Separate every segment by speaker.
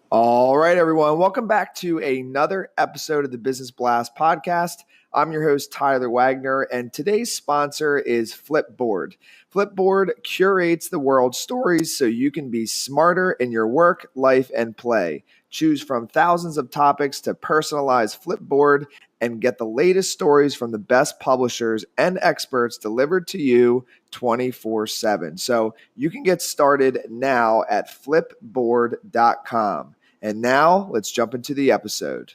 Speaker 1: All right, everyone. Welcome back to another episode of the Business Blast podcast. I'm your host, Tyler Wagner, and today's sponsor is Flipboard. Flipboard curates the world's stories so you can be smarter in your work, life, and play. Choose from thousands of topics to personalize Flipboard and get the latest stories from the best publishers and experts delivered to you 24/7. So you can get started now at flipboard.com. And now let's jump into the episode.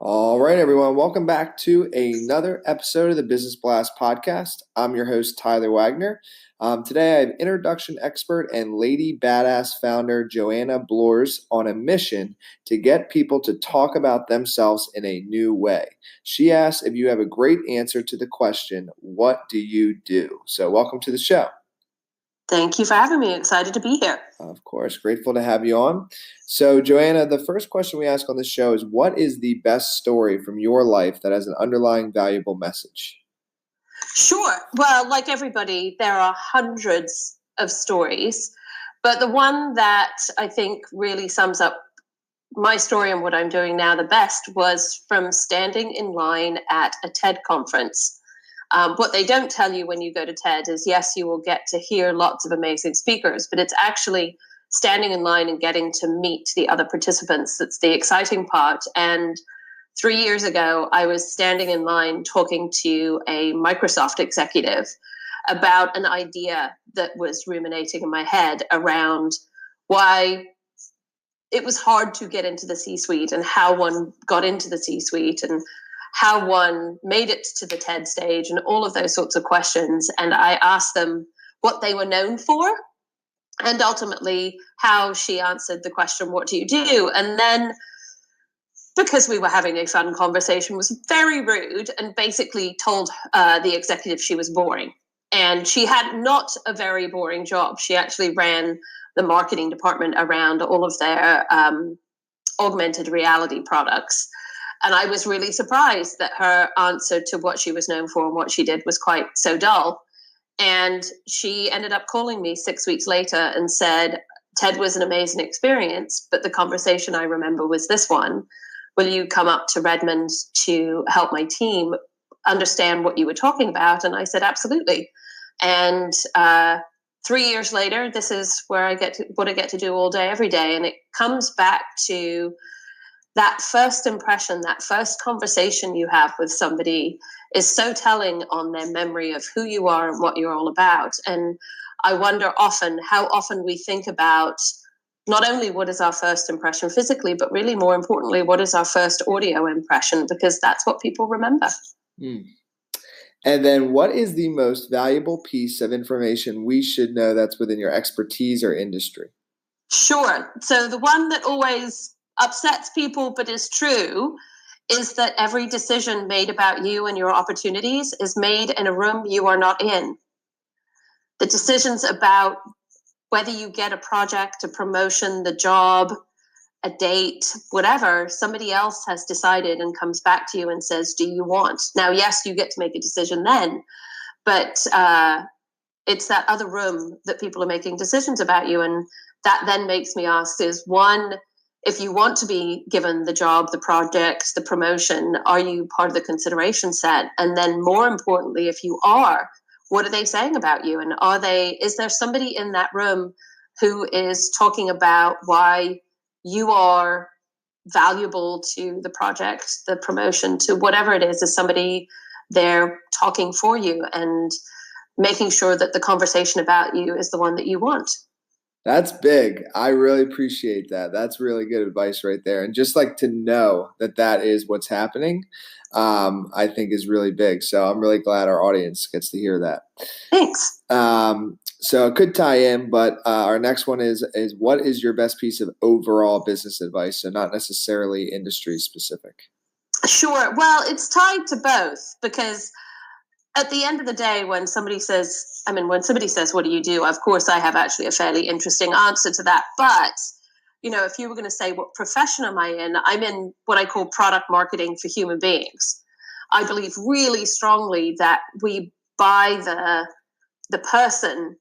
Speaker 1: All right, everyone. Welcome back to another episode of the Business Blast podcast. I'm your host, Tyler Wagner. Today, I have introduction expert and lady badass founder Joanna Bloor on a mission to get people to talk about themselves in a new way. She asks if you have a great answer to the question, what do you do? So welcome to the show.
Speaker 2: Thank you for having me. Excited to be here.
Speaker 1: Of course. Grateful to have you on. So, Joanna, the first question we ask on the show is, what is the best story from your life that has an underlying valuable message?
Speaker 2: Sure. Well, like everybody, there are hundreds of stories, but the one that I think really sums up my story and what I'm doing now the best was from standing in line at a TED conference. What they don't tell you when you go to TED is, yes, you will get to hear lots of amazing speakers, but it's actually standing in line and getting to meet the other participants that's the exciting part. And 3 years ago, I was standing in line talking to a Microsoft executive about an idea that was ruminating in my head around why it was hard to get into the C-suite and how one got into the C-suite and how one made it to the TED stage and all of those sorts of questions. And I asked them what they were known for and ultimately how she answered the question, what do you do? And then, because we were having a fun conversation, was very rude and basically told the executive she was boring. And she had not a very boring job. She actually ran the marketing department around all of their augmented reality products. And I was really surprised that her answer to what she was known for and what she did was quite so dull. And she ended up calling me 6 weeks later and said, TED was an amazing experience, but the conversation I remember was this one. Will you come up to Redmond to help my team understand what you were talking about? And I said, absolutely. And 3 years later, this is where I get to do all day, every day. And it comes back to that first impression, that first conversation you have with somebody is so telling on their memory of who you are and what you're all about. And I wonder how often we think about not only what is our first impression physically, but really more importantly, what is our first audio impression, because that's what people remember.
Speaker 1: Mm. And then what is the most valuable piece of information we should know that's within your expertise or industry?
Speaker 2: Sure. So the one that always upsets people but is true is that every decision made about you and your opportunities is made in a room you are not in. The decisions about whether you get a project, a promotion, the job, a date, whatever, somebody else has decided and comes back to you and says, do you want? Now, yes, you get to make a decision then, but it's that other room that people are making decisions about you. And that then makes me ask is, one, if you want to be given the job, the project, the promotion, are you part of the consideration set? And then more importantly, if you are, what are they saying about you? And is there somebody in that room who is talking about why you are valuable to the project, the promotion, to whatever it is somebody there talking for you and making sure that the conversation about you is the one that you want?
Speaker 1: That's big. I really appreciate that. That's really good advice right there. And just like to know that that is what's happening, I think is really big. So I'm really glad our audience gets to hear that.
Speaker 2: Thanks.
Speaker 1: So it could tie in, but our next one is what is your best piece of overall business advice? So not necessarily industry specific.
Speaker 2: Sure. Well, it's tied to both, because at the end of the day, when somebody says, what do you do? Of course, I have actually a fairly interesting answer to that. But, if you were going to say, what profession am I in? I'm in what I call product marketing for human beings. I believe really strongly that we buy the person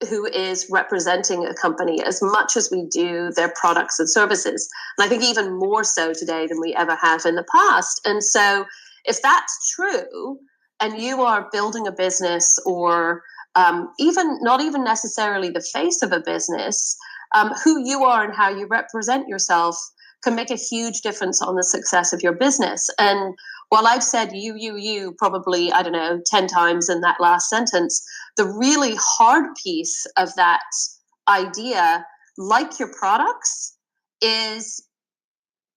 Speaker 2: who is representing a company as much as we do their products and services. And I think even more so today than we ever have in the past. And so if that's true, and you are building a business, or even not even necessarily the face of a business, who you are and how you represent yourself can make a huge difference on the success of your business. And while I've said you probably, 10 times in that last sentence, the really hard piece of that idea, like your products, is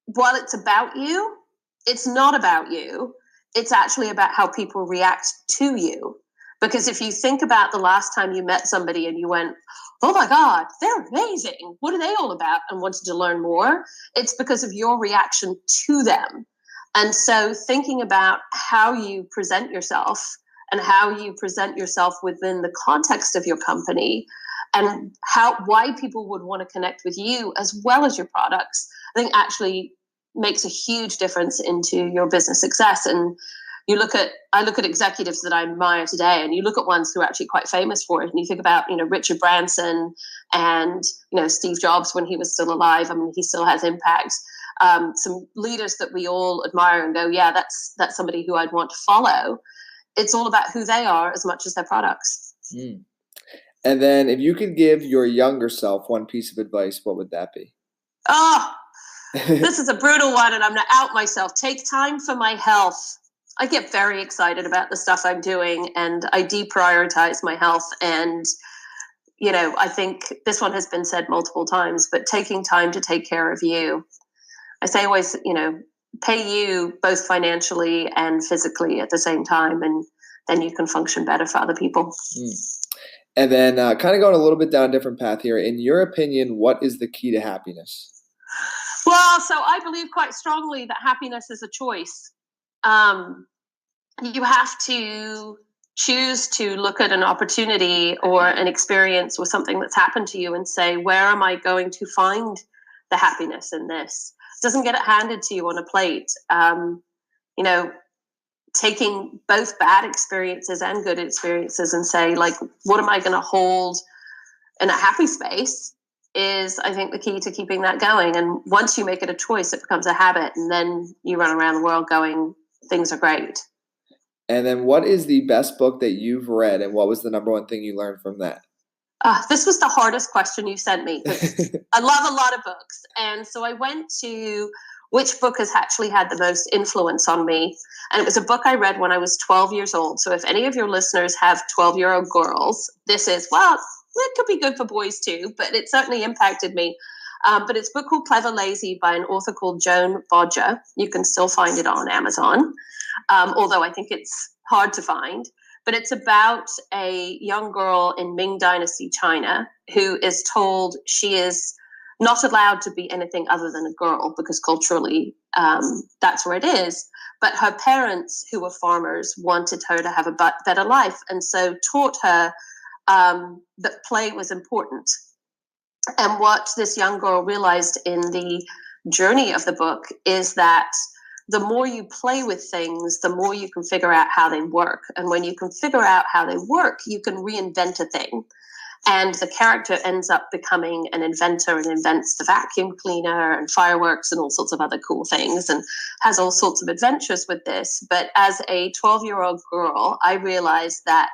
Speaker 2: while it's about you, it's not about you. It's actually about how people react to you. Because if you think about the last time you met somebody and you went, oh my God, they're amazing, what are they all about, and wanted to learn more, it's because of your reaction to them. And so thinking about how you present yourself and how you present yourself within the context of your company, and why people would want to connect with you as well as your products, I think actually makes a huge difference into your business success. And I look at executives that I admire today, and you look at ones who are actually quite famous for it. And you think about, Richard Branson and, Steve Jobs when he was still alive. I mean, he still has impact. Some leaders that we all admire and go, yeah, that's somebody who I'd want to follow. It's all about who they are as much as their products.
Speaker 1: Mm. And then if you could give your younger self one piece of advice, what would that be?
Speaker 2: Oh, this is a brutal one, and I'm going to out myself. Take time for my health. I get very excited about the stuff I'm doing, and I deprioritize my health. And, I think this one has been said multiple times, but taking time to take care of you. I say always, pay you both financially and physically at the same time, and then you can function better for other people.
Speaker 1: And then kind of going a little bit down a different path here. In your opinion, what is the key to happiness?
Speaker 2: Well, so I believe quite strongly that happiness is a choice. You have to choose to look at an opportunity or an experience or something that's happened to you and say, where am I going to find the happiness in this? It doesn't get it handed to you on a plate. Taking both bad experiences and good experiences and say, like, what am I going to hold in a happy space is, I think, the key to keeping that going. And once you make it a choice, it becomes a habit, and then you run around the world going, things are great.
Speaker 1: And then what is the best book that you've read, and what was the number one thing you learned from that?
Speaker 2: This was the hardest question you sent me, because I love a lot of books. And so I went to which book has actually had the most influence on me. And it was a book I read when I was 12 years old. So if any of your listeners have 12-year-old girls, it could be good for boys too, but it certainly impacted me. But it's a book called Clever Lazy by an author called Joan Bodger. You can still find it on Amazon, although I think it's hard to find. But it's about a young girl in Ming Dynasty China who is told she is not allowed to be anything other than a girl, because culturally that's where it is. But her parents, who were farmers, wanted her to have a better life, and so taught her that play was important. And what this young girl realized in the journey of the book is that the more you play with things, the more you can figure out how they work. And when you can figure out how they work, you can reinvent a thing. And the character ends up becoming an inventor and invents the vacuum cleaner and fireworks and all sorts of other cool things, and has all sorts of adventures with this. But as a 12-year-old girl, I realized that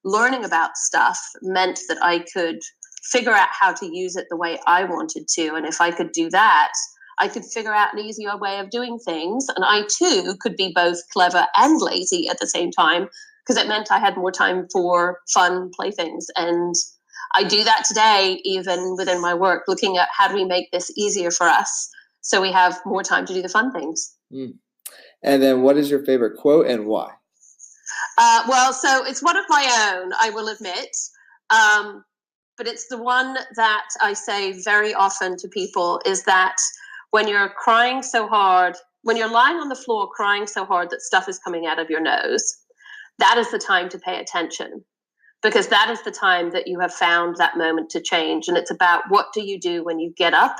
Speaker 2: learning about stuff meant that I could figure out how to use it the way I wanted to. And if I could do that, I could figure out an easier way of doing things. And I too could be both clever and lazy at the same time, because it meant I had more time for fun playthings. And I do that today, even within my work, looking at how do we make this easier for us so we have more time to do the fun things.
Speaker 1: And then what is your favorite quote and why?
Speaker 2: So it's one of my own, I will admit. But it's the one that I say very often to people, is that when you're crying so hard, when you're lying on the floor crying so hard that stuff is coming out of your nose, that is the time to pay attention, because that is the time that you have found that moment to change. And it's about, what do you do when you get up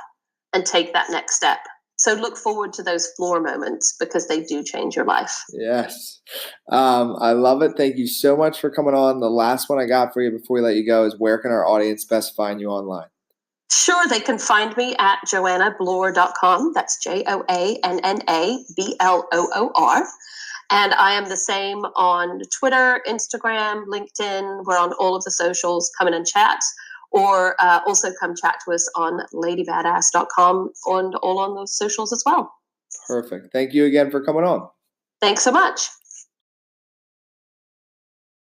Speaker 2: and take that next step? So look forward to those floor moments because they do change your life.
Speaker 1: Yes. I love it. Thank you so much for coming on. The last one I got for you before we let you go is, where can our audience best find you online?
Speaker 2: Sure, they can find me at joannabloor.com. That's JoannaBloor. And I am the same on Twitter, Instagram, LinkedIn. We're on all of the socials. Come in and chat. Or also come chat to us on ladybadass.com and all on those socials as well.
Speaker 1: Perfect. Thank you again for coming on.
Speaker 2: Thanks so much.